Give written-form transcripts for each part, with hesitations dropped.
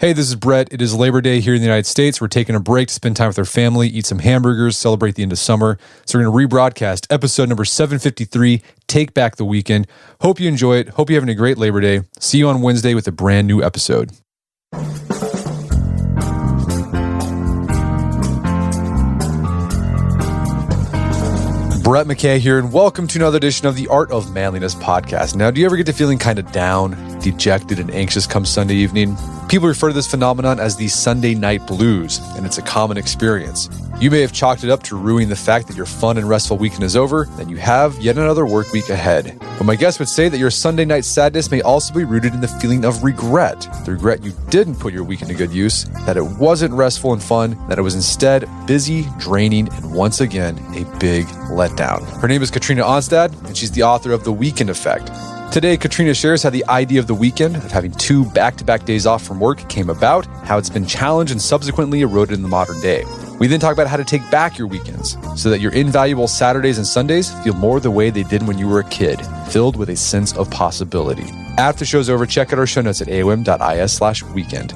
Hey, this is Brett. It is Labor Day here in the United States. We're taking a break to spend time with our family, eat some hamburgers, celebrate the end of summer. So we're going to rebroadcast episode number 753, Take Back the Weekend. Hope you enjoy it. Hope you're having a great Labor Day. See you on Wednesday with a brand new episode. Brett McKay here, and welcome to another edition of the Art of Manliness podcast. Now, do you ever get to feeling kind of down, dejected, and anxious come Sunday evening? People refer to this phenomenon as the Sunday night blues, and it's a common experience. You may have chalked it up to rueing the fact that your fun and restful weekend is over, and you have yet another work week ahead. But my guest would say that your Sunday night sadness may also be rooted in the feeling of regret. The regret you didn't put your weekend to good use, that it wasn't restful and fun, that it was instead busy, draining, and once again, a big letdown. Her name is Katrina Onstad, and she's the author of The Weekend Effect. Today, Katrina shares how the idea of the weekend, of having 2 back-to-back days off from work, came about, how it's been challenged and subsequently eroded in the modern day. We then talk about how to take back your weekends so that your invaluable Saturdays and Sundays feel more the way they did when you were a kid, filled with a sense of possibility. After the show's over, check out our show notes at aom.is/weekend.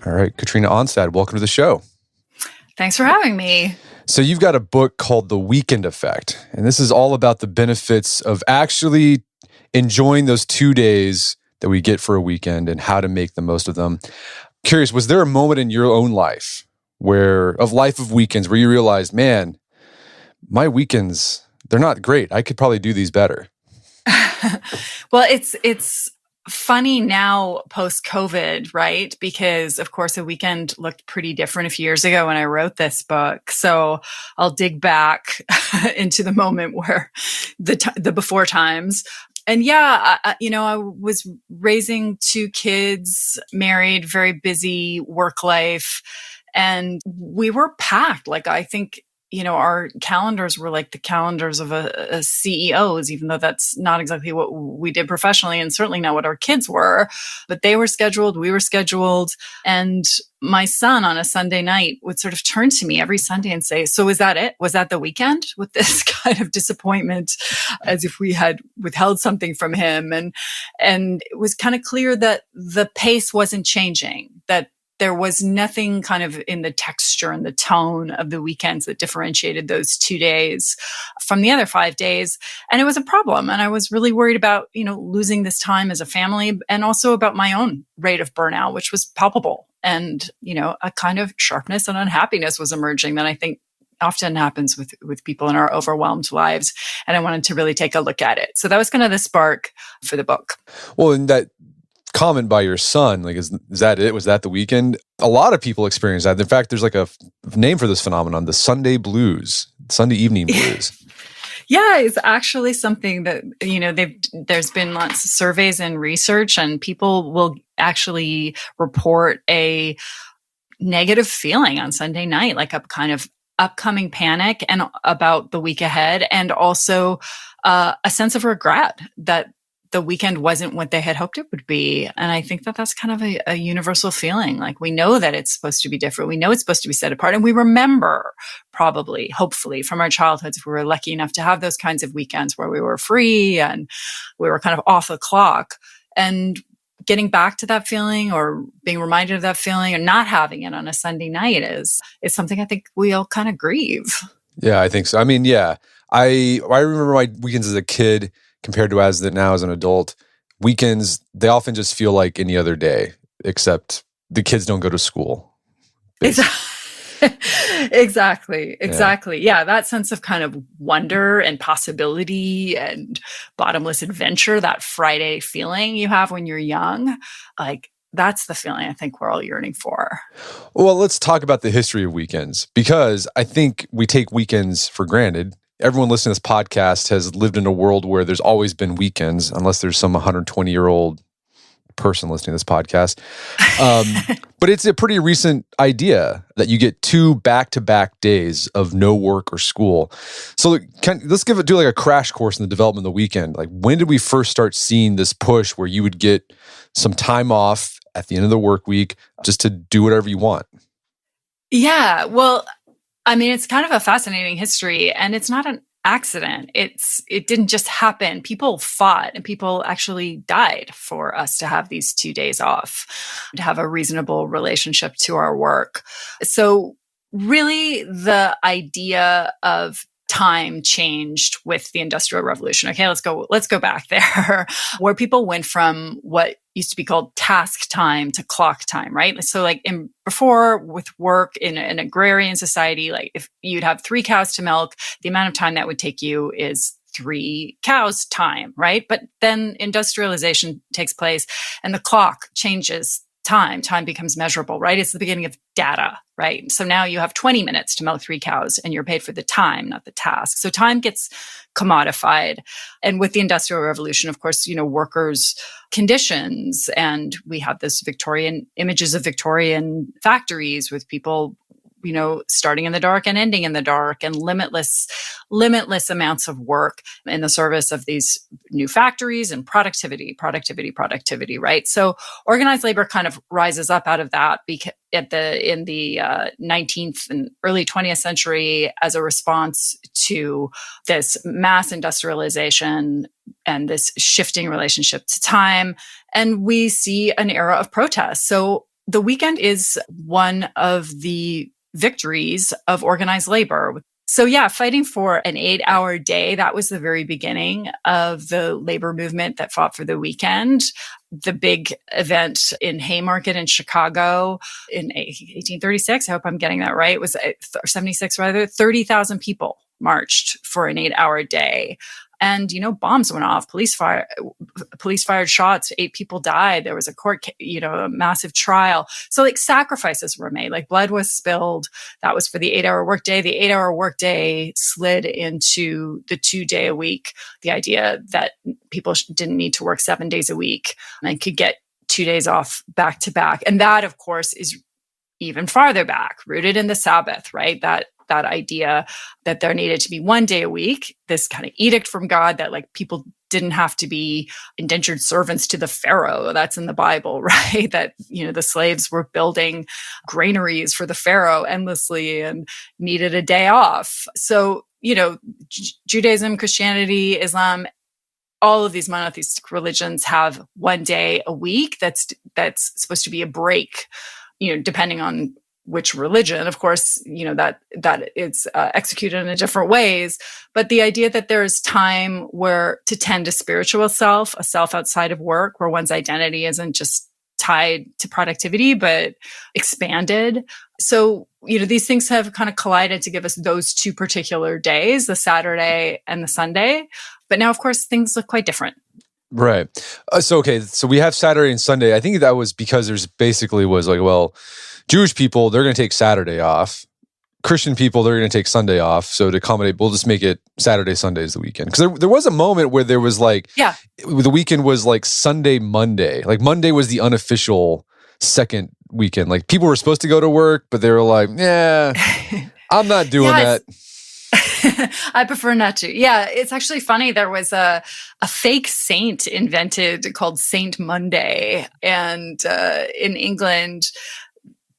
All right, Katrina Onstad, welcome to the show. Thanks for having me. So you've got a book called The Weekend Effect, and this is all about the benefits of actually enjoying those 2 days that we get for a weekend and how to make the most of them. Curious, was there a moment in your own life of weekends where you realized, man, my weekends, they're not great. I could probably do these better. Well, it's funny now post-COVID, right? Because of course a weekend looked pretty different a few years ago when I wrote this book. So I'll dig back into the moment where the before times. And yeah, I was raising 2 kids, married, very busy work life, and we were packed. Like, I think, our calendars were like the calendars of a CEOs, even though that's not exactly what we did professionally and certainly not what our kids were. But they were scheduled, we were scheduled. And my son on a Sunday night would sort of turn to me every Sunday and say, "So is that it? Was that the weekend?" With this kind of disappointment, as if we had withheld something from him. And it was kind of clear that the pace wasn't changing, that there was nothing kind of in the texture and the tone of the weekends that differentiated those 2 days from the other 5 days. And it was a problem. And I was really worried about, losing this time as a family, and also about my own rate of burnout, which was palpable. And, a kind of sharpness and unhappiness was emerging that I think often happens with people in our overwhelmed lives. And I wanted to really take a look at it. So that was kind of the spark for the book. Well, and that comment by your son, like, is that it? Was that the weekend? A lot of people experience that. In fact, there's like a name for this phenomenon, the Sunday blues, Sunday evening blues. Yeah, it's actually something that, there's been lots of surveys and research, and people will actually report a negative feeling on Sunday night, like a kind of upcoming panic and about the week ahead, and also a sense of regret that the weekend wasn't what they had hoped it would be. And I think that that's kind of a universal feeling. Like, we know that it's supposed to be different. We know it's supposed to be set apart. And we remember, probably, hopefully, from our childhoods, if we were lucky enough to have those kinds of weekends where we were free and we were kind of off the clock. And getting back to that feeling, or being reminded of that feeling, or not having it on a Sunday night is something I think we all kind of grieve. Yeah, I think so. I mean, yeah, I remember my weekends as a kid compared to now as an adult. Weekends, they often just feel like any other day, except the kids don't go to school. Exactly. Yeah, that sense of kind of wonder and possibility and bottomless adventure, that Friday feeling you have when you're young, like, that's the feeling I think we're all yearning for. Well, let's talk about the history of weekends, because I think we take weekends for granted. Everyone listening to this podcast has lived in a world where there's always been weekends, unless there's some 120-year-old person listening to this podcast. But it's a pretty recent idea that you get 2 back-to-back days of no work or school. So let's do like a crash course in the development of the weekend. Like, when did we first start seeing this push where you would get some time off at the end of the work week just to do whatever you want? Yeah. Well, I mean, it's kind of a fascinating history, and it's not an accident. It didn't just happen. People fought and people actually died for us to have these 2 days off, to have a reasonable relationship to our work. So really the idea of time changed with the Industrial Revolution. Okay, let's go back there, where people went from what used to be called task time to clock time, right? So like before with work in an agrarian society, like if you'd have 3 cows to milk, the amount of time that would take you is 3 cows time, right? But then industrialization takes place and the clock changes time. Time becomes measurable, right? It's the beginning of data, right? So now you have 20 minutes to milk 3 cows and you're paid for the time, not the task. So time gets commodified. And with the Industrial Revolution, of course, workers' conditions, and we have this Victorian images of Victorian factories with people starting in the dark and ending in the dark, and limitless amounts of work in the service of these new factories and productivity, right? So organized labor kind of rises up out of that in the 19th and early 20th century as a response to this mass industrialization and this shifting relationship to time. And we see an era of protest. So the weekend is one of the victories of organized labor. So yeah, fighting for an 8-hour day, that was the very beginning of the labor movement that fought for the weekend. The big event in Haymarket in Chicago in 1836, I hope I'm getting that right, was 76 rather, 30,000 people marched for an 8-hour day. And, bombs went off, police fired shots, 8 people died. There was a massive trial. So like sacrifices were made, like blood was spilled. That was for the 8-hour workday. The 8-hour workday slid into the 2-day a week. The idea that people didn't need to work 7 days a week and could get 2 days off back to back. And that, of course, is even farther back, rooted in the Sabbath, right? That idea that there needed to be 1 day a week, this kind of edict from God that like people didn't have to be indentured servants to the Pharaoh. That's in the Bible, right? That, the slaves were building granaries for the Pharaoh endlessly and needed a day off. So, Judaism, Christianity, Islam, all of these monotheistic religions have 1 day a week that's supposed to be a break, depending on which religion, of course, that it's executed in different ways. But the idea that there is time where to tend a spiritual self, a self outside of work, where one's identity isn't just tied to productivity, but expanded. So, these things have kind of collided to give us those 2 particular days, the Saturday and the Sunday. But now, of course, things look quite different. Right. So we have Saturday and Sunday. I think that was because there's basically was like, well, Jewish people, they're going to take Saturday off. Christian people, they're going to take Sunday off. So to accommodate, we'll just make it Saturday, Sunday is the weekend. Because there was a moment where there was like, the weekend was like Sunday, Monday. Like Monday was the unofficial second weekend. Like people were supposed to go to work, but they were like, yeah, I'm not doing that. I prefer not to. Yeah, it's actually funny. There was a fake saint invented called Saint Monday. And in England,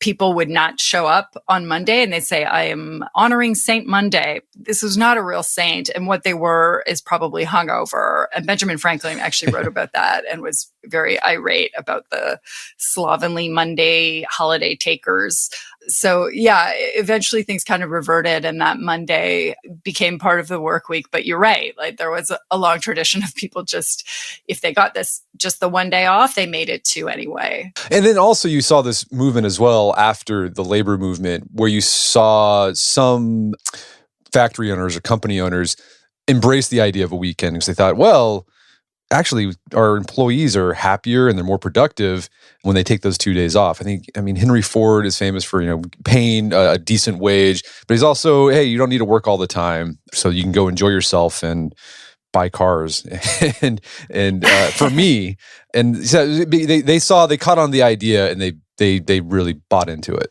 people would not show up on Monday and they'd say, I am honoring Saint Monday. This was not a real saint. And what they were is probably hungover. And Benjamin Franklin actually wrote about that and was very irate about the slovenly Monday holiday takers. So yeah, eventually things kind of reverted and that Monday became part of the work week. But you're right. Like there was a long tradition of people just, if they got just the 1 day off, they made it 2 anyway. And then also you saw this movement as well after the labor movement where you saw some factory owners or company owners embrace the idea of a weekend because they thought, well, actually our employees are happier and they're more productive when they take those 2 days off. I mean, Henry Ford is famous for, paying a decent wage, but he's also, hey, you don't need to work all the time. So you can go enjoy yourself and buy cars. and for me, and so they caught on the idea and they really bought into it.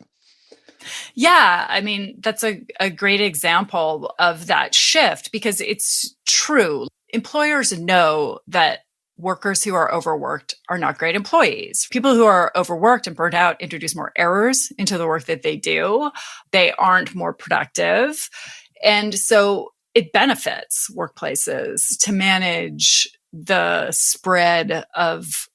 Yeah, I mean, that's a great example of that shift because it's true. Employers know that workers who are overworked are not great employees. People who are overworked and burnt out introduce more errors into the work that they do. They aren't more productive. And so it benefits workplaces to manage the spread of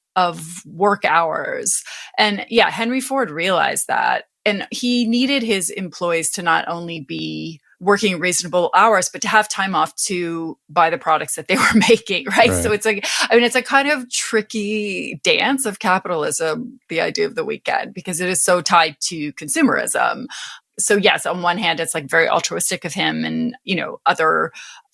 work hours. And yeah, Henry Ford realized that. And he needed his employees to not only be working reasonable hours, but to have time off to buy the products that they were making, right? So it's like, it's a kind of tricky dance of capitalism, the idea of the weekend, because it is so tied to consumerism. So yes, on one hand, it's like very altruistic of him and, other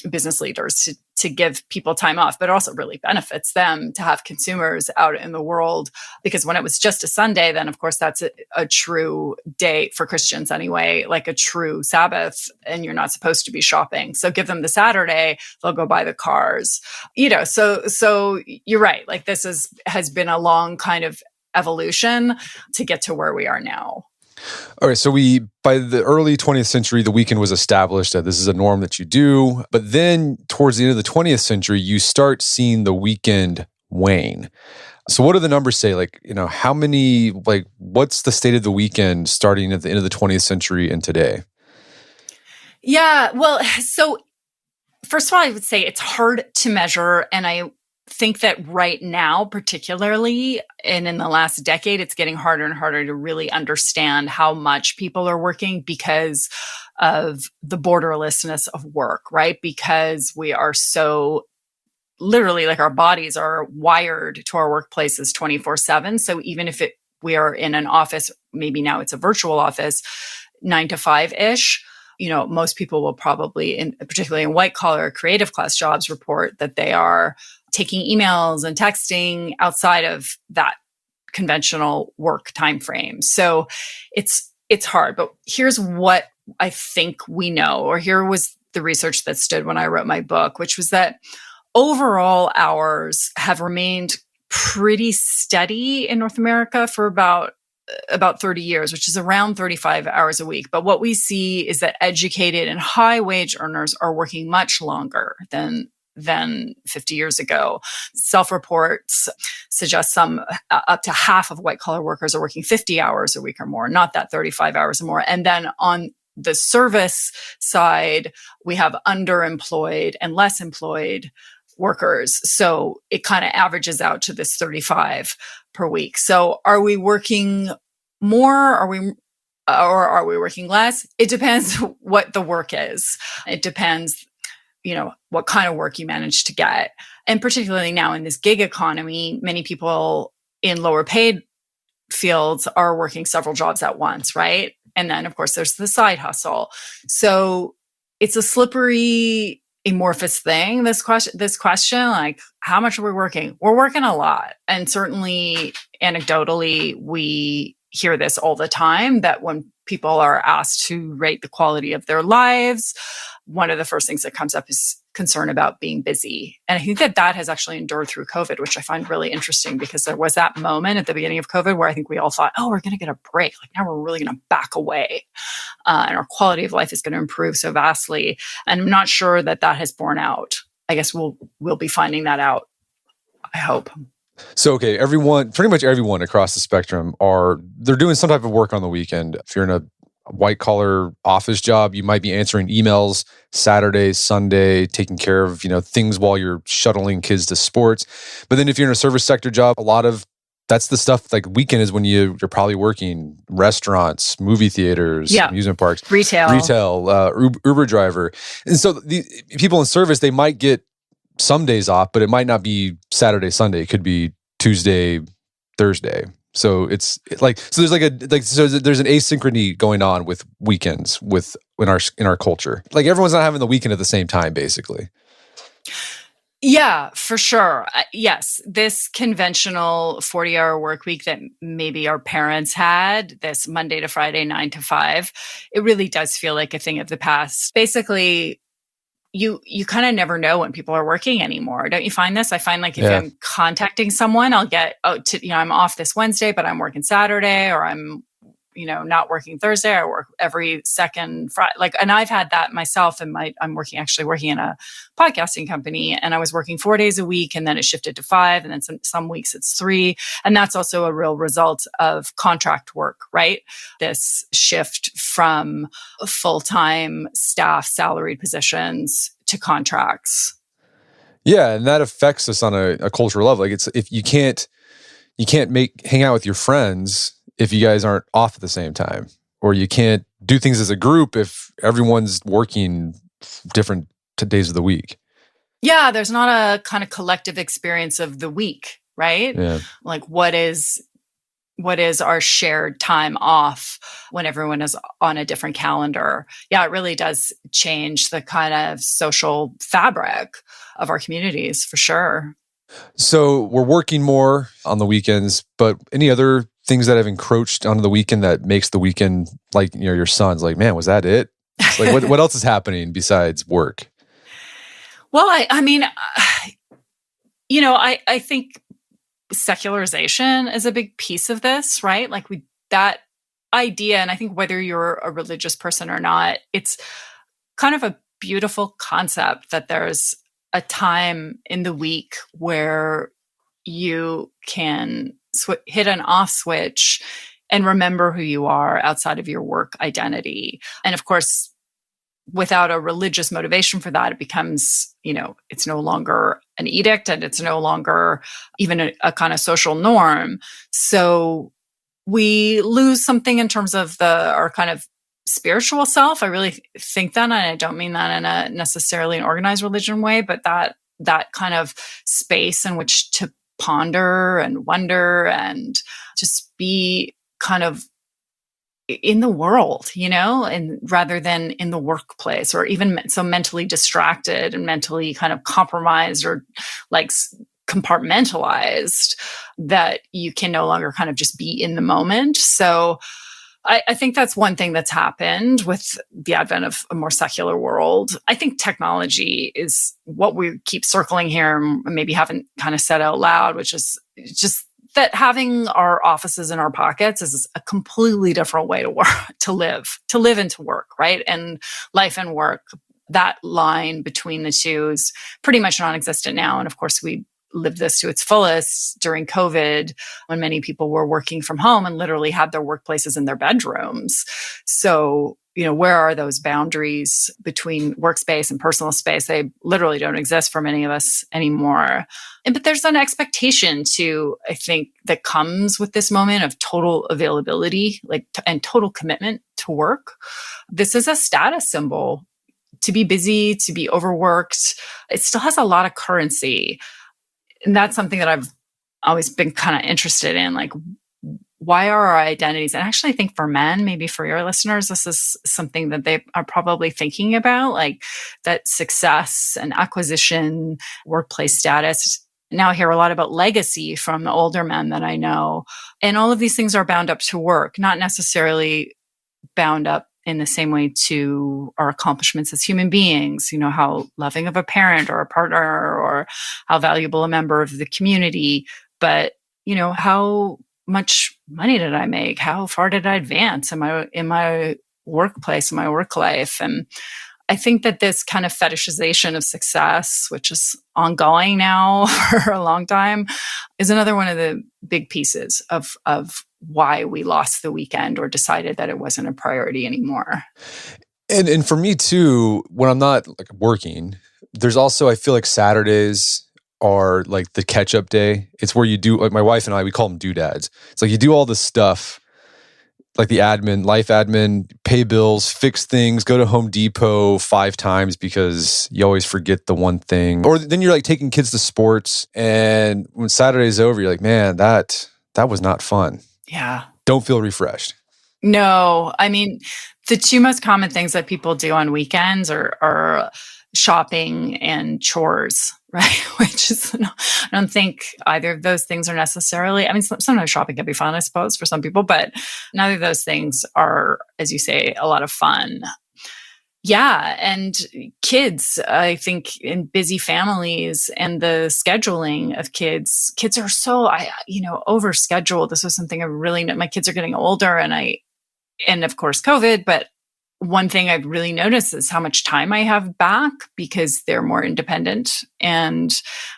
business leaders to give people time off, but it also really benefits them to have consumers out in the world, because when it was just a Sunday, then of course that's a true day for Christians anyway, like a true Sabbath, and you're not supposed to be shopping. So give them the Saturday, they'll go buy the cars, so you're right. Like this has been a long kind of evolution to get to where we are now. All right, so by the early 20th century, the weekend was established that this is a norm that you do. But then towards the end of the 20th century, you start seeing the weekend wane. So what do the numbers say? Like, how many, what's the state of the weekend starting at the end of the 20th century and today? Yeah, well, so first of all, I would say it's hard to measure. And I think that right now, particularly, and in the last decade, it's getting harder and harder to really understand how much people are working because of the borderlessness of work, right? Because we are so literally, like, our bodies are wired to our workplaces 24/7. So even if we are in an office, maybe now it's a virtual office, 9 to 5-ish, most people will probably, particularly in white collar creative class jobs, report that they are taking emails and texting outside of that conventional work time frame. So it's hard. But here's what I think we know, or here was the research that stood when I wrote my book, which was that overall hours have remained pretty steady in North America for about 30 years, which is around 35 hours a week. But what we see is that educated and high wage earners are working much longer than 50 years ago. Self-reports suggest some up to half of white collar workers are working 50 hours a week or more, not that 35 hours or more. And then on the service side, we have underemployed and less employed workers. So it kind of averages out to this 35 per week. So are we working more? Or are we working less? It depends what the work is. It depends, what kind of work you manage to get. And particularly now in this gig economy, many people in lower paid fields are working several jobs at once, right? And then, of course, there's the side hustle. So it's a slippery, amorphous thing, this question, like, how much are we working? We're working a lot. And certainly, anecdotally, we hear this all the time, that when people are asked to rate the quality of their lives, one of the first things that comes up is concern about being busy. And I think that has actually endured through COVID, which I find really interesting, because there was that moment at the beginning of COVID where I think we all thought, oh, we're going to get a break. Like, now we're really going to back away. And our quality of life is going to improve so vastly. And I'm not sure that has borne out. I guess we'll be finding that out, I hope. So, okay, pretty much everyone across the spectrum they're doing some type of work on the weekend. If you're in a white collar office job, you might be answering emails Saturday, Sunday, taking care of, things while you're shuttling kids to sports. But then if you're in a service sector job, a lot of that's the stuff, like, weekend is when you're probably working restaurants, movie theaters, amusement parks, retail, Uber driver. And so the people in service, they might get some days off, but it might not be Saturday, Sunday. It could be Tuesday, Thursday. So there's there's an asynchrony going on with weekends in our culture. Like, everyone's not having the weekend at the same time, basically. Yeah, for sure. Yes, this conventional 40-hour work week that maybe our parents had, this Monday to Friday, 9 to 5, it really does feel like a thing of the past. Basically, you kind of never know when people are working anymore. Don't you find this? I find, like, if I'm contacting someone, I'll get, I'm off this Wednesday, but I'm working Saturday, or I'm not working Thursday. I work every second Friday. And I've had that myself. And I'm actually working in a podcasting company, and I was working 4 days a week, and then it shifted to 5, and then some weeks it's 3. And that's also a real result of contract work, right? This shift from full-time staff salaried positions to contracts. Yeah, and that affects us on a cultural level. Like if you can't hang out with your friends if you guys aren't off at the same time, or you can't do things as a group if everyone's working different days of the week. Yeah, there's not a kind of collective experience of the week, right? Yeah. Like what is our shared time off when everyone is on a different calendar? Yeah, it really does change the kind of social fabric of our communities for sure. So we're working more on the weekends, but any other things that have encroached onto the weekend that makes the weekend, like, your son's like, man, was that it? It's like, what else is happening besides work? Well, I mean, I think secularization is a big piece of this, right? Like that idea, and I think whether you're a religious person or not, it's kind of a beautiful concept that there's a time in the week where you can hit an off switch and remember who you are outside of your work identity. And of course, without a religious motivation for that, it becomes, it's no longer an edict, and it's no longer even a kind of social norm. So we lose something in terms of our kind of spiritual self. I really think that, and I don't mean that in a necessarily an organized religion way, but that kind of space in which to ponder and wonder and just be kind of in the world, and rather than in the workplace, or even so mentally distracted and mentally kind of compromised or like compartmentalized that you can no longer kind of just be in the moment. So I think that's one thing that's happened with the advent of a more secular world. I think technology is what we keep circling here and maybe haven't kind of said out loud, which is just that having our offices in our pockets is a completely different way to work, to live and to work, right? And life and work, that line between the two is pretty much non-existent now. And of course, we lived this to its fullest during COVID, when many people were working from home and literally had their workplaces in their bedrooms. So, where are those boundaries between workspace and personal space? They literally don't exist for many of us anymore. But there's an expectation I think, that comes with this moment of total availability, and total commitment to work. This is a status symbol. To be busy, to be overworked, it still has a lot of currency. And that's something that I've always been kind of interested in. Like, why are our identities? And I actually think for men, maybe for your listeners, this is something that they are probably thinking about, like that success and acquisition, workplace status. Now I hear a lot about legacy from the older men that I know. And all of these things are bound up to work, not necessarily bound up in the same way to our accomplishments as human beings, how loving of a parent or a partner, or how valuable a member of the community, but, how much money did I make? How far did I advance in my workplace, in my work life? And I think that this kind of fetishization of success, which is ongoing now for a long time, is another one of the big pieces of why we lost the weekend or decided that it wasn't a priority anymore. And for me too, when I'm not working, there's also, I feel like Saturdays are like the catch-up day. It's where you do, like my wife and I, we call them doodads. It's like you do all this stuff, like the admin, life admin, pay bills, fix things, go to Home Depot 5 times because you always forget the one thing. Or then you're like taking kids to sports, and when Saturday's over, you're like, man, that was not fun. Yeah. Don't feel refreshed. No, I mean, the two most common things that people do on weekends are shopping and chores, right? Which is, I don't think either of those things are necessarily, I mean, sometimes shopping can be fun, I suppose, for some people, but neither of those things are, as you say, a lot of fun. Yeah. And kids, I think in busy families and the scheduling of kids are so, overscheduled. This was something I really know. My kids are getting older, and I and of course COVID, but one thing I've really noticed is how much time I have back because they're more independent and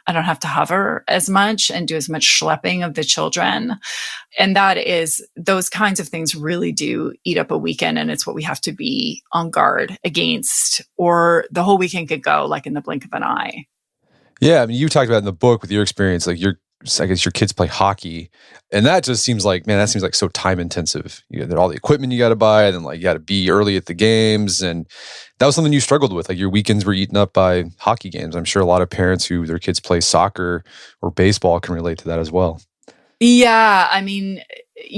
I don't have to hover as much and do as much schlepping of the children. And those kinds of things really do eat up a weekend. And it's what we have to be on guard against, or the whole weekend could go like in the blink of an eye. Yeah, I mean, you talked about in the book with your experience, like I guess your kids play hockey, and that just seems like, man, that seems like so time intensive. You got all the equipment you got to buy, and then like you got to be early at the games, and that was something you struggled with. Like your weekends were eaten up by hockey games. I'm sure a lot of parents who their kids play soccer or baseball can relate to that as well. Yeah, I mean,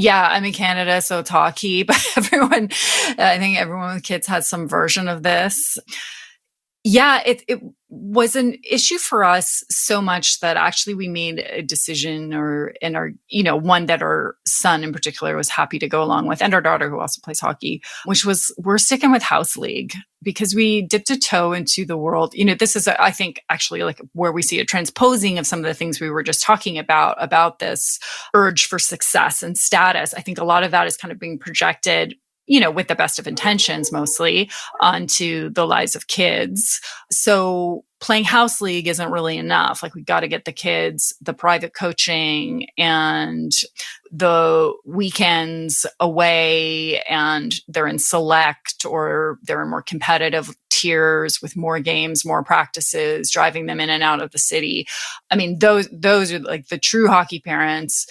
I'm in Canada, so it's hockey, but I think everyone with kids has some version of this. Yeah, it was an issue for us so much that actually we made a decision one that our son in particular was happy to go along with, and our daughter who also plays hockey, which was we're sticking with house league because we dipped a toe into the world. This is, I think, actually like where we see a transposing of some of the things we were just talking about this urge for success and status. I think a lot of that is kind of being projected with the best of intentions, mostly onto the lives of kids. So playing house league isn't really enough. Like we got to get the kids the private coaching and the weekends away, and they're in select or they're in more competitive tiers with more games, more practices, driving them in and out of the city. I mean, those are like the true hockey parents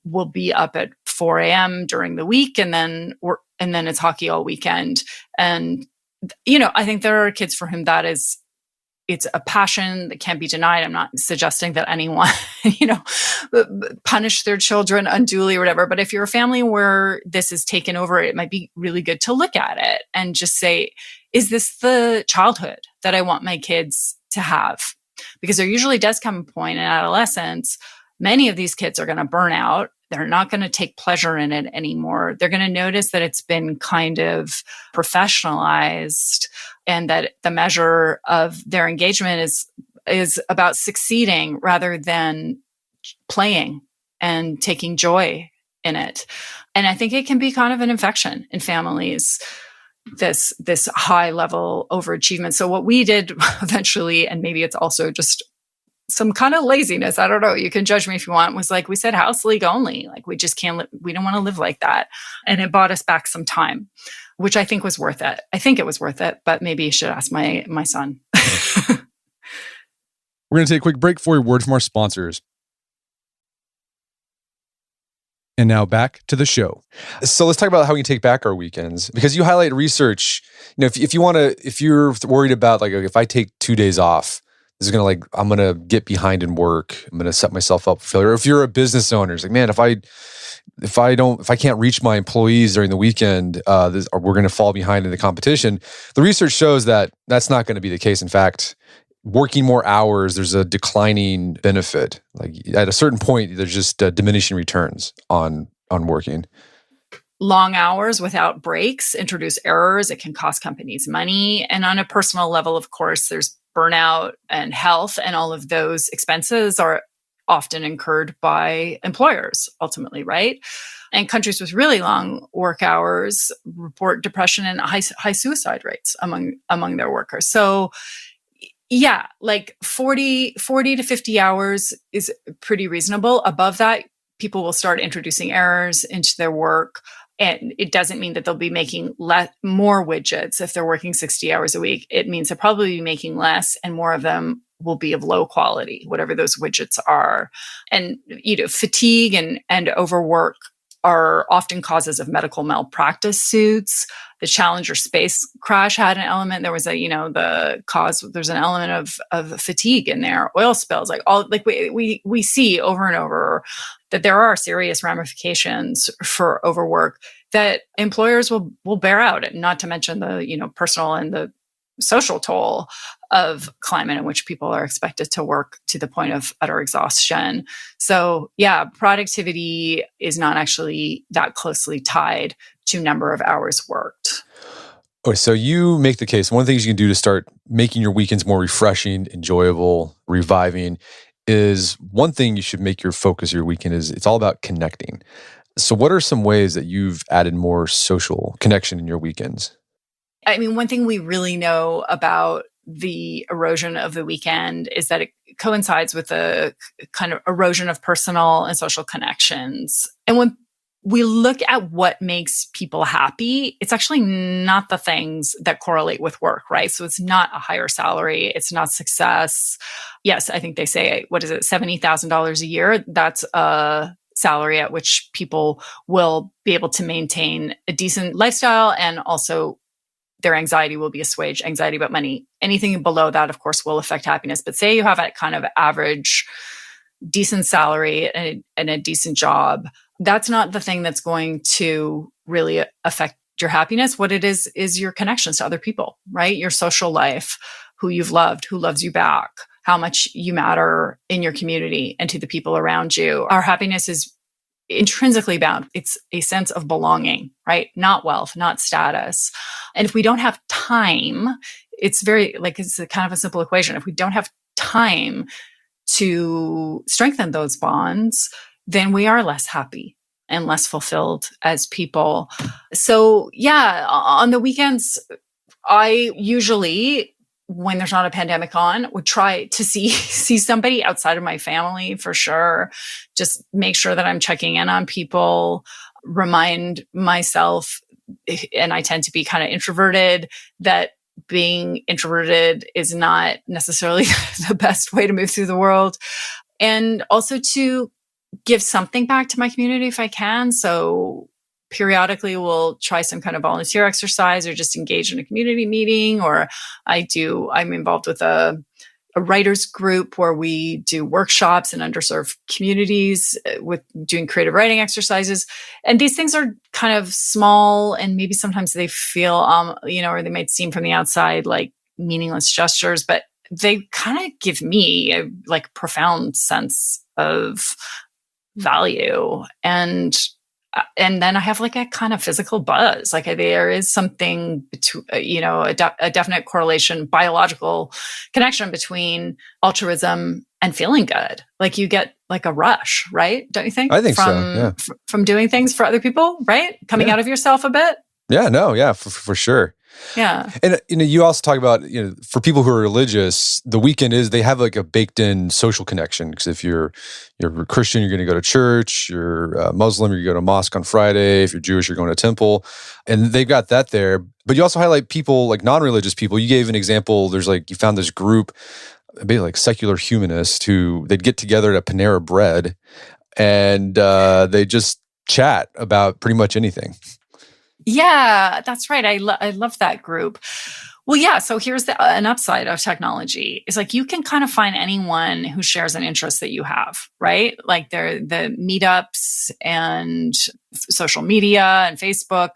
will be up at 4 a.m. during the week, and then it's hockey all weekend. And, I think there are kids for whom it's a passion that can't be denied. I'm not suggesting that anyone, punish their children unduly or whatever. But if you're a family where this is taken over, it might be really good to look at it and just say, is this the childhood that I want my kids to have? Because there usually does come a point in adolescence, many of these kids are going to burn out. They're not going to take pleasure in it anymore. They're going to notice that it's been kind of professionalized and that the measure of their engagement is about succeeding rather than playing and taking joy in it. And I think it can be kind of an infection in families, this high level overachievement. So what we did eventually, and maybe it's also just some kind of laziness, I don't know, you can judge me if you want, was like, we said house league only. Like we just can't, we don't want to live like that. And it bought us back some time, which I think was worth it. I think it was worth it, but maybe you should ask my son. We're going to take a quick break for a word from our sponsors. And now back to the show. So let's talk about how we can take back our weekends, because you highlight research. If you're worried about like, if I take 2 days off, this is going to I'm going to get behind in work. I'm going to set myself up for failure. Or if you're a business owner, it's like, man, if I can't reach my employees during the weekend, we're going to fall behind in the competition. The research shows that that's not going to be the case. In fact, working more hours, there's a declining benefit. Like at a certain point, there's just diminishing returns on working. Long hours without breaks introduce errors. It can cost companies money. And on a personal level, of course, there's burnout and health, and all of those expenses are often incurred by employers ultimately, right? And countries with really long work hours report depression and high suicide rates among their workers. So yeah, like 40 to 50 hours is pretty reasonable. Above that, people will start introducing errors into their work. And it doesn't mean that they'll be making more widgets if they're working 60 hours a week. It means they'll probably be making less, and more of them will be of low quality, whatever those widgets are. And fatigue and overwork are often causes of medical malpractice suits. The Challenger space crash had an element. There was there's an element of fatigue in there, oil spills, we see over and over that there are serious ramifications for overwork that employers will bear out, not to mention the, personal and the social toll of climate in which people are expected to work to the point of utter exhaustion. So yeah, productivity is not actually that closely tied to number of hours worked. Okay, so you make the case. One of the things you can do to start making your weekends more refreshing, enjoyable, reviving is one thing you should make your focus of your weekend is it's all about connecting. So what are some ways that you've added more social connection in your weekends? I mean, one thing we really know about the erosion of the weekend is that it coincides with the kind of erosion of personal and social connections. And when we look at what makes people happy, it's actually not the things that correlate with work, right? So it's not a higher salary. It's not success. Yes, I think they say, what is it, $70,000 a year? That's a salary at which people will be able to maintain a decent lifestyle, and also their anxiety will be assuaged, anxiety about money. Anything below that, of course, will affect happiness. But say you have a kind of average, decent salary and a decent job, that's not the thing that's going to really affect your happiness. What it is your connections to other people, right? Your social life, who you've loved, who loves you back, how much you matter in your community and to the people around you. Our happiness is intrinsically bound. It's a sense of belonging, right? Not wealth, not status. And if we don't have time, it's a kind of a simple equation. If we don't have time to strengthen those bonds, then we are less happy and less fulfilled as people. So yeah, on the weekends, I usually, when there's not a pandemic on, would try to see somebody outside of my family for sure. Just make sure that I'm checking in on people, remind myself, and I tend to be kind of introverted, that being introverted is not necessarily the best way to move through the world. And also to give something back to my community if I can. So periodically we'll try some kind of volunteer exercise or just engage in a community meeting, or I'm involved with a writers group where we do workshops in underserved communities with doing creative writing exercises. And these things are kind of small, and maybe sometimes they feel, or they might seem from the outside like meaningless gestures, but they kind of give me a profound sense of value. And then I have a kind of physical buzz. There is something between, a definite correlation, biological connection between altruism and feeling good. You get a rush, right? Don't you think? I think so. Yeah. From doing things for other people, right? Coming out of yourself a bit. Yeah. No. Yeah. For sure. Yeah. And you also talk about, for people who are religious, the weekend they have a baked in social connection. Because if you're a Christian, you're going to go to church. You're a Muslim, you go to mosque on Friday. If you're Jewish, you're going to temple. And they've got that there. But you also highlight people non-religious people. You gave an example. There's you found this group, maybe secular humanists, who they'd get together at a Panera Bread and they just chat about pretty much anything. Yeah, that's right. I love that group. Well, yeah. So here's an upside of technology. It's you can kind of find anyone who shares an interest that you have, right? They're the meetups and social media and Facebook.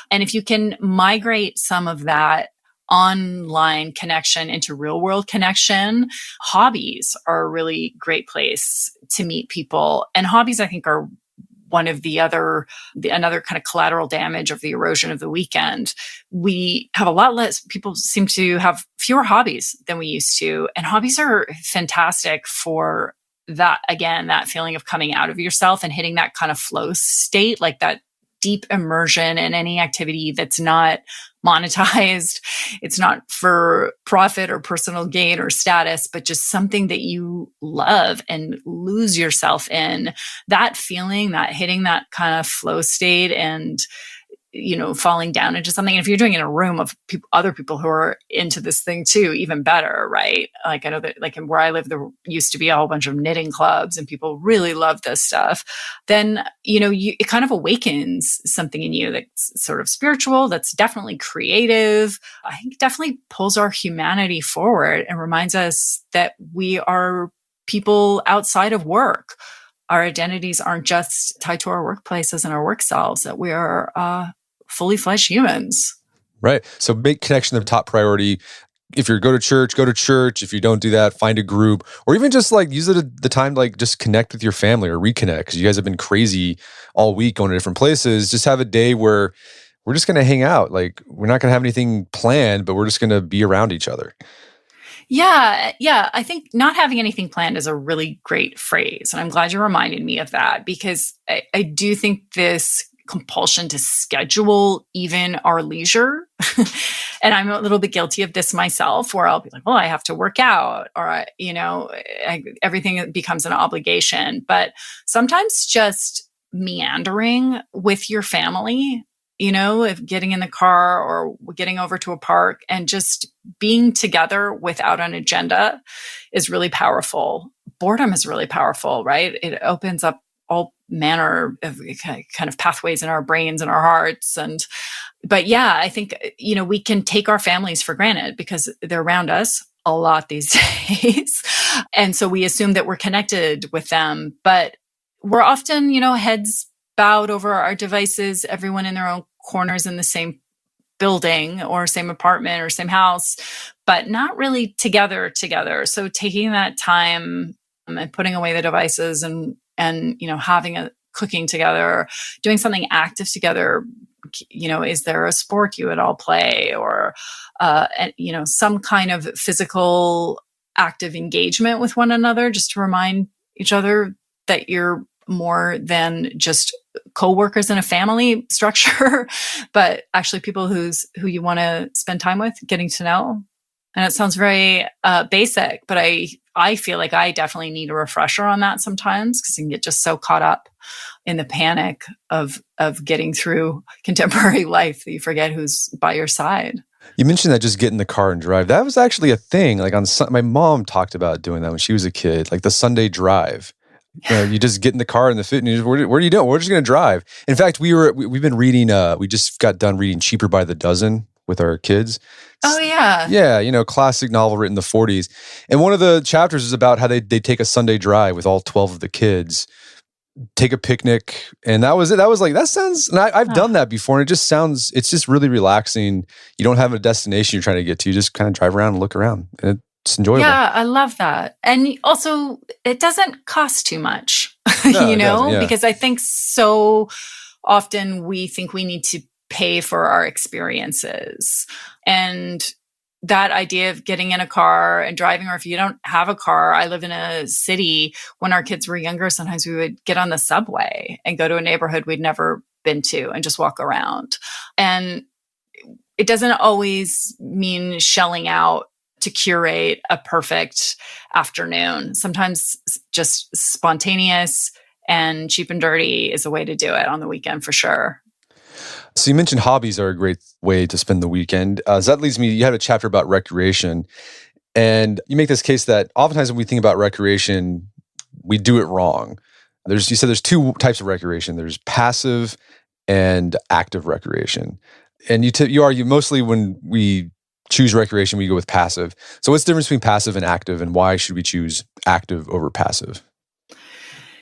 And if you can migrate some of that online connection into real world connection, hobbies are a really great place to meet people. And hobbies, I think, are one of another kind of collateral damage of the erosion of the weekend. We have a lot less, people seem to have fewer hobbies than we used to. And hobbies are fantastic for that, again, that feeling of coming out of yourself and hitting that kind of flow state, that deep immersion in any activity that's not monetized. It's not for profit or personal gain or status, but just something that you love and lose yourself in. That feeling, that hitting that kind of flow state and, falling down into something. And if you're doing it in a room of other people who are into this thing too, even better, right? I know that where I live, there used to be a whole bunch of knitting clubs and people really love this stuff. Then, it kind of awakens something in you that's sort of spiritual, that's definitely creative. I think definitely pulls our humanity forward and reminds us that we are people outside of work. Our identities aren't just tied to our workplaces and our work selves, that we are fully fledged humans. Right. So make connection the top priority. If you go to church, go to church. If you don't do that, find a group, or even just use it the time to just connect with your family or reconnect, because you guys have been crazy all week going to different places. Just have a day where we're just going to hang out. We're not going to have anything planned, but we're just going to be around each other. Yeah. I think not having anything planned is a really great phrase. And I'm glad you reminded me of that because I do think this compulsion to schedule even our leisure. And I'm a little bit guilty of this myself where I'll be like, well, I have to work out or, everything becomes an obligation. But sometimes just meandering with your family, if getting in the car or getting over to a park and just being together without an agenda is really powerful. Boredom is really powerful, right? It opens up all manner of kind of pathways in our brains and our hearts. But yeah, I think, we can take our families for granted because they're around us a lot these days. And so we assume that we're connected with them, but we're often, heads bowed over our devices, everyone in their own corners in the same building or same apartment or same house, but not really together. So taking that time and putting away the devices and having a cooking together, doing something active together. Is there a sport you would all play or some kind of physical active engagement with one another, just to remind each other that you're more than just co-workers in a family structure, but actually people who you want to spend time with, getting to know. And it sounds very basic, but I feel like I definitely need a refresher on that sometimes because I can get just so caught up in the panic of getting through contemporary life that you forget who's by your side. You mentioned that just get in the car and drive. That was actually a thing. Like my mom talked about doing that when she was a kid, like the Sunday drive. You just get in the car and the fit, and you just, what are you doing? We're just going to drive. In fact, we've been reading. We just got done reading Cheaper by the Dozen with our kids. Oh yeah, yeah. Classic novel written in the 40s, and one of the chapters is about how they take a Sunday drive with all 12 of the kids, take a picnic, and that was it. That was like that sounds. And I've done that before, and it just sounds. It's just really relaxing. You don't have a destination you're trying to get to. You just kind of drive around and look around, and it's enjoyable. Yeah, I love that. And also, it doesn't cost too much, yeah. Because I think so often we think we need to pay for our experiences. And that idea of getting in a car and driving, or if you don't have a car, I live in a city. When our kids were younger, sometimes we would get on the subway and go to a neighborhood we'd never been to and just walk around. And it doesn't always mean shelling out to curate a perfect afternoon. Sometimes just spontaneous and cheap and dirty is a way to do it on the weekend for sure. So you mentioned hobbies are a great way to spend the weekend. So that leads me, you had a chapter about recreation, and you make this case that oftentimes when we think about recreation, we do it wrong. You said there's two types of recreation. There's passive and active recreation. And you argue mostly when we choose recreation, we go with passive. So what's the difference between passive and active, and why should we choose active over passive?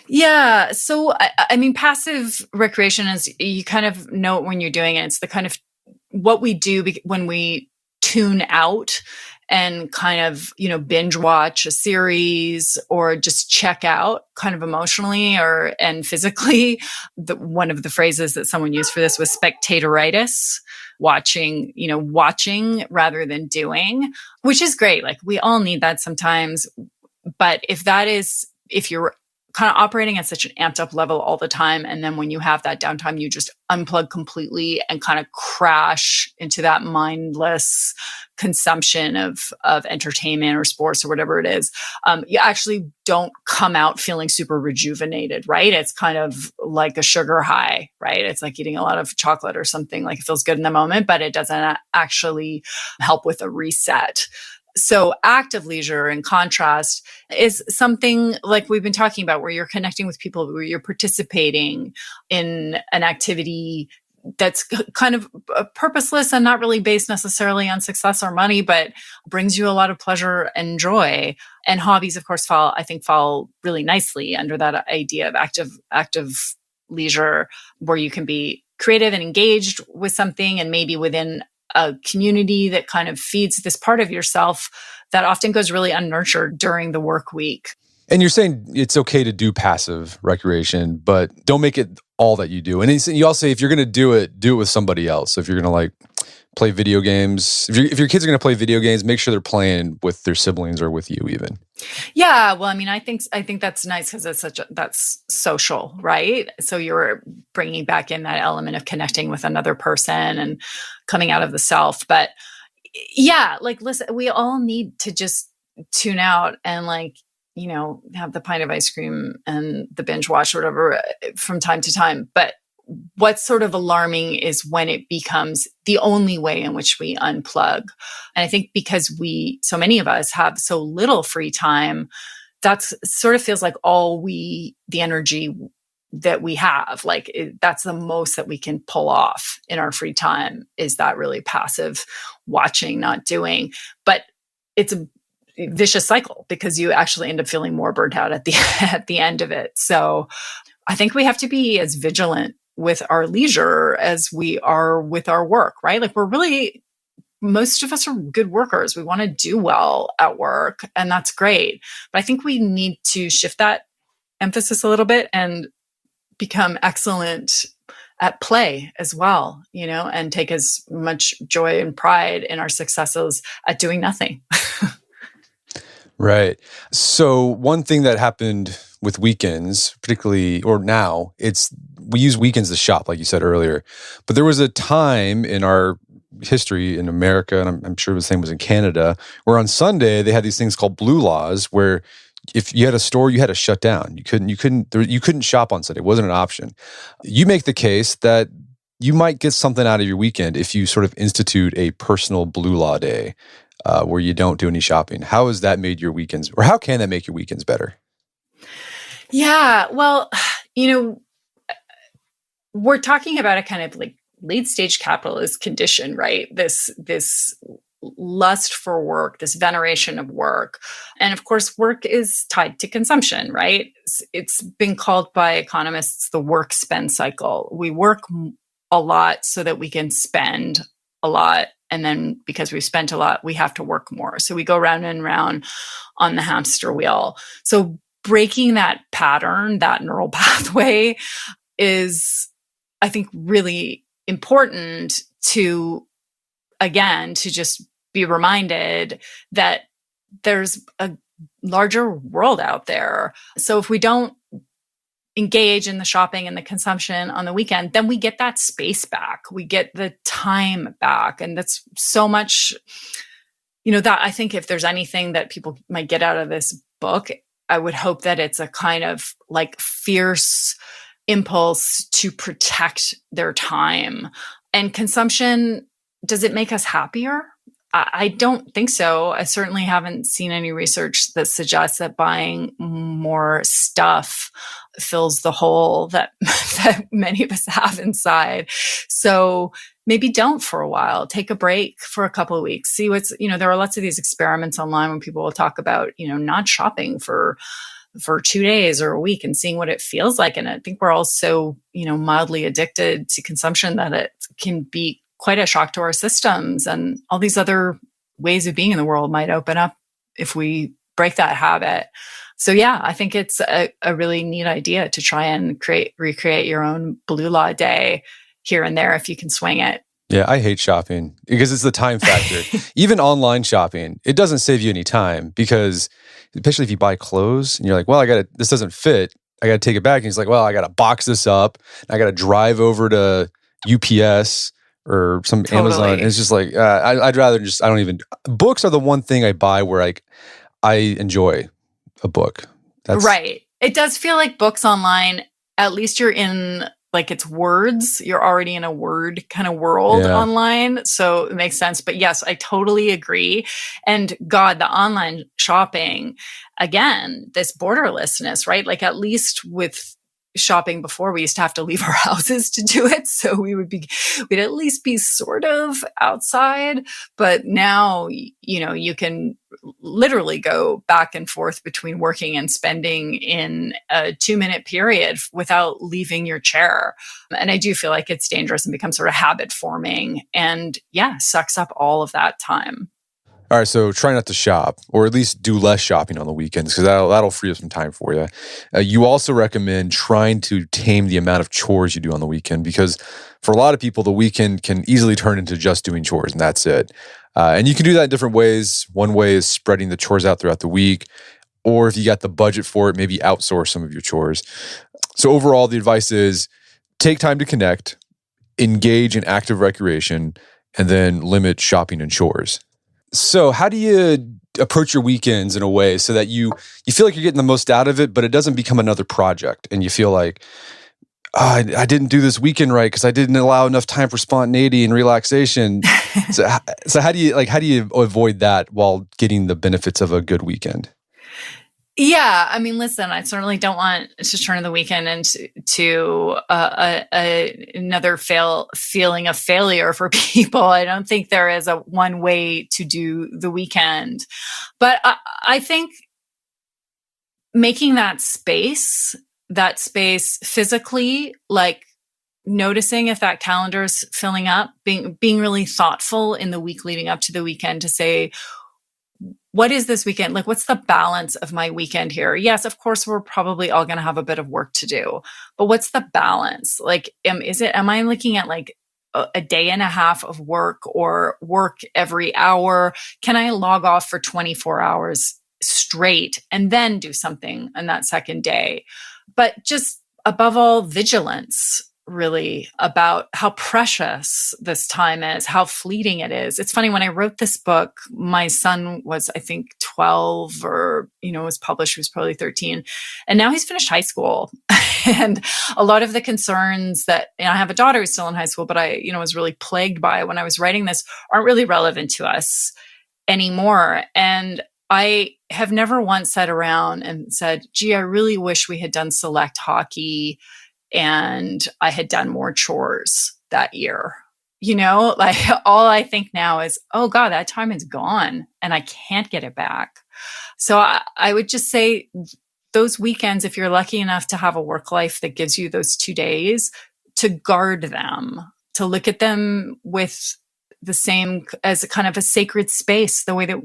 Yeah. So, I mean, passive recreation is, you kind of know it when you're doing it. It's the kind of what we do when we tune out and kind of, binge watch a series or just check out kind of emotionally and physically. One of the phrases that someone used for this was spectatoritis, watching rather than doing, which is great. Like we all need that sometimes. But if you're kind of operating at such an amped up level all the time, and then when you have that downtime, you just unplug completely and kind of crash into that mindless consumption of entertainment or sports or whatever it is, you actually don't come out feeling super rejuvenated, right? It's kind of like a sugar high, right? It's like eating a lot of chocolate or something. Like it feels good in the moment, but it doesn't actually help with a reset. So active leisure, in contrast, is something like we've been talking about, where you're connecting with people, where you're participating in an activity that's kind of purposeless and not really based necessarily on success or money, but brings you a lot of pleasure and joy. And hobbies, of course, fall really nicely under that idea of active leisure, where you can be creative and engaged with something, and maybe within a community that kind of feeds this part of yourself that often goes really unnurtured during the work week. And you're saying it's okay to do passive recreation, but don't make it all that you do. And you also say if you're going to do it with somebody else. So if you're going to play video games. If your kids are going to play video games, make sure they're playing with their siblings or with you even. Yeah, well, I mean, I think that's nice because that's social, right? So you're bringing back in that element of connecting with another person and coming out of the self. But yeah, like, listen, we all need to just tune out and, like, have the pint of ice cream and the binge watch or whatever from time to time. But what's sort of alarming is when it becomes the only way in which we unplug. And I think because so many of us have so little free time, that's sort of feels like the energy that we have, like that's the most that we can pull off in our free time, is that really passive watching, not doing. But it's a vicious cycle because you actually end up feeling more burnt out at the end of it. So I think we have to be as vigilant with our leisure as we are with our work, right? Like, most of us are good workers. We want to do well at work, and that's great. But I think we need to shift that emphasis a little bit and become excellent at play as well, and take as much joy and pride in our successes at doing nothing. Right. So one thing that happened with weekends, particularly, or now, we use weekends to shop, like you said earlier. But there was a time in our history in America, and I'm sure the same was in Canada, where on Sunday they had these things called blue laws, where if you had a store, you had to shut down. You couldn't shop on Sunday. It wasn't an option. You make the case that you might get something out of your weekend if you sort of institute a personal blue law day, where you don't do any shopping. How has that made your weekends, or how can that make your weekends better? Yeah, well, we're talking about a kind of like late stage capitalist condition, right? This lust for work, this veneration of work. And of course, work is tied to consumption, right? It's been called by economists the work spend cycle. We work a lot so that we can spend a lot. And then because we've spent a lot, we have to work more. So we go round and round on the hamster wheel. So breaking that pattern, that neural pathway, is, I think, really important to just be reminded that there's a larger world out there. So if we don't engage in the shopping and the consumption on the weekend, then we get that space back. We get the time back. And that's so much, that I think if there's anything that people might get out of this book, I would hope that it's a kind of like fierce impulse to protect their time. And consumption, does it make us happier? I don't think so. I certainly haven't seen any research that suggests that buying more stuff fills the hole that many of us have inside. So maybe don't for a while. Take a break for a couple of weeks. See what's, there are lots of these experiments online when people will talk about, not shopping for 2 days or a week and seeing what it feels like. And I think we're all so, mildly addicted to consumption that it can be quite a shock to our systems, and all these other ways of being in the world might open up if we break that habit. So yeah, I think it's a really neat idea to try and recreate your own blue law day here and there if you can swing it. Yeah, I hate shopping because it's the time factor. Even online shopping, it doesn't save you any time, because especially if you buy clothes and you're like, well, this doesn't fit, I got to take it back. And he's like, well, I got to box this up, I got to drive over to UPS or some Amazon. And it's just like, I'd rather books are the one thing I buy where I enjoy a book. Right. It does feel like books online, at least you're in, like, it's words. You're already in a word kind of world online. So it makes sense. But yes, I totally agree. And God, the online shopping, again, this borderlessness, right? Like, at least with shopping before, we used to have to leave our houses to do it. So we'd at least be sort of outside. But now, you can literally go back and forth between working and spending in a 2-minute period without leaving your chair. And I do feel like it's dangerous and becomes sort of habit forming, and sucks up all of that time. All right, so try not to shop, or at least do less shopping on the weekends, because that'll free up some time for you. You also recommend trying to tame the amount of chores you do on the weekend, because for a lot of people, the weekend can easily turn into just doing chores, and that's it. And you can do that in different ways. One way is spreading the chores out throughout the week, or if you got the budget for it, maybe outsource some of your chores. So overall, the advice is take time to connect, engage in active recreation, and then limit shopping and chores. So how do you approach your weekends in a way so that you feel like you're getting the most out of it, but it doesn't become another project and you feel like, oh, I didn't do this weekend right because I didn't allow enough time for spontaneity and relaxation. so how do you avoid that while getting the benefits of a good weekend? Yeah, I mean, listen, I certainly don't want to turn the weekend into another feeling of failure for people. I don't think there is a one way to do the weekend, but I think making that space physically, like noticing if that calendar is filling up, being really thoughtful in the week leading up to the weekend to say, what is this weekend? Like, what's the balance of my weekend here? Yes, of course, we're probably all going to have a bit of work to do, but what's the balance? Like, am I looking at like a day and a half of work or work every hour? Can I log off for 24 hours straight and then do something on that second day? But just above all, vigilance, really, about how precious this time is, how fleeting it is. It's funny, when I wrote this book, my son was, I think, 12 or, was published, he was probably 13. And now he's finished high school. And a lot of the concerns that, I have a daughter who's still in high school, but I, was really plagued by when I was writing this aren't really relevant to us anymore. And I have never once sat around and said, gee, I really wish we had done select hockey and I had done more chores that year. Like all I think now is, oh God, that time is gone and I can't get it back. So I would just say those weekends, if you're lucky enough to have a work life that gives you those 2 days, to guard them, to look at them with the same as a kind of a sacred space, the way that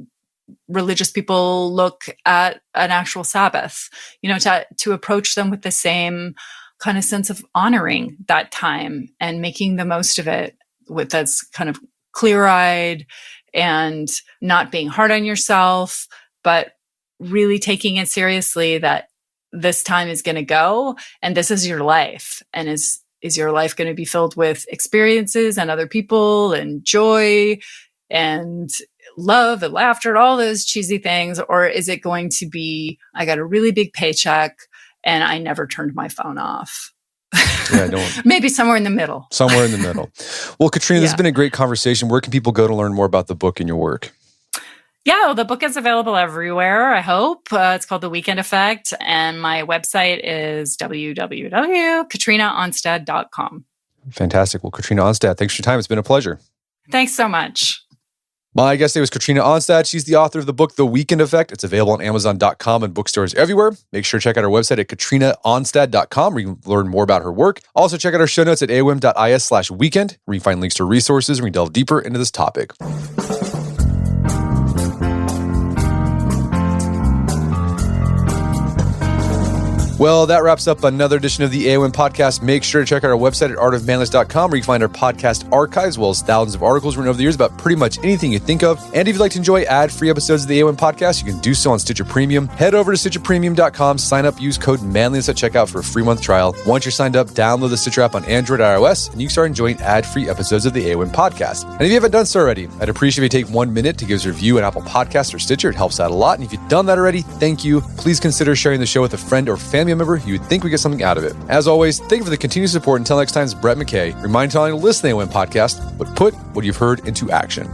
religious people look at an actual Sabbath, to approach them with the same kind of sense of honoring that time and making the most of it with that's kind of clear-eyed and not being hard on yourself, but really taking it seriously that this time is going to go and this is your life. And is your life going to be filled with experiences and other people and joy and love and laughter and all those cheesy things? Or is it going to be, I got a really big paycheck and I never turned my phone off? Yeah, maybe somewhere in the middle. Somewhere in the middle. Well, Katrina, this has been a great conversation. Where can people go to learn more about the book and your work? Yeah, well, the book is available everywhere, I hope. It's called The Weekend Effect, and my website is www.katrinaonstad.com. Fantastic. Well, Katrina Onstad, thanks for your time. It's been a pleasure. Thanks so much. My guest today was Katrina Onstad. She's the author of the book, The Weekend Effect. It's available on Amazon.com and bookstores everywhere. Make sure to check out our website at katrinaonstad.com where you can learn more about her work. Also, check out our show notes at aom.is/weekend where you can find links to resources and we delve deeper into this topic. Well, that wraps up another edition of the AOM podcast. Make sure to check out our website at artofmanliness.com where you can find our podcast archives as well as thousands of articles written over the years about pretty much anything you think of. And if you'd like to enjoy ad-free episodes of the AOM podcast, you can do so on Stitcher Premium. Head over to StitcherPremium.com, sign up, use code Manliness at checkout for a free month trial. Once you're signed up, download the Stitcher app on Android or iOS, and you can start enjoying ad-free episodes of the AOM podcast. And if you haven't done so already, I'd appreciate if you take 1 minute to give us a review on Apple Podcasts or Stitcher. It helps out a lot. And if you've done that already, thank you. Please consider sharing the show with a friend or family member who you would think we get something out of it. As always, thank you for the continued support. Until next time, it's Brett McKay. Remind you to listen to the AOM podcast, but put what you've heard into action.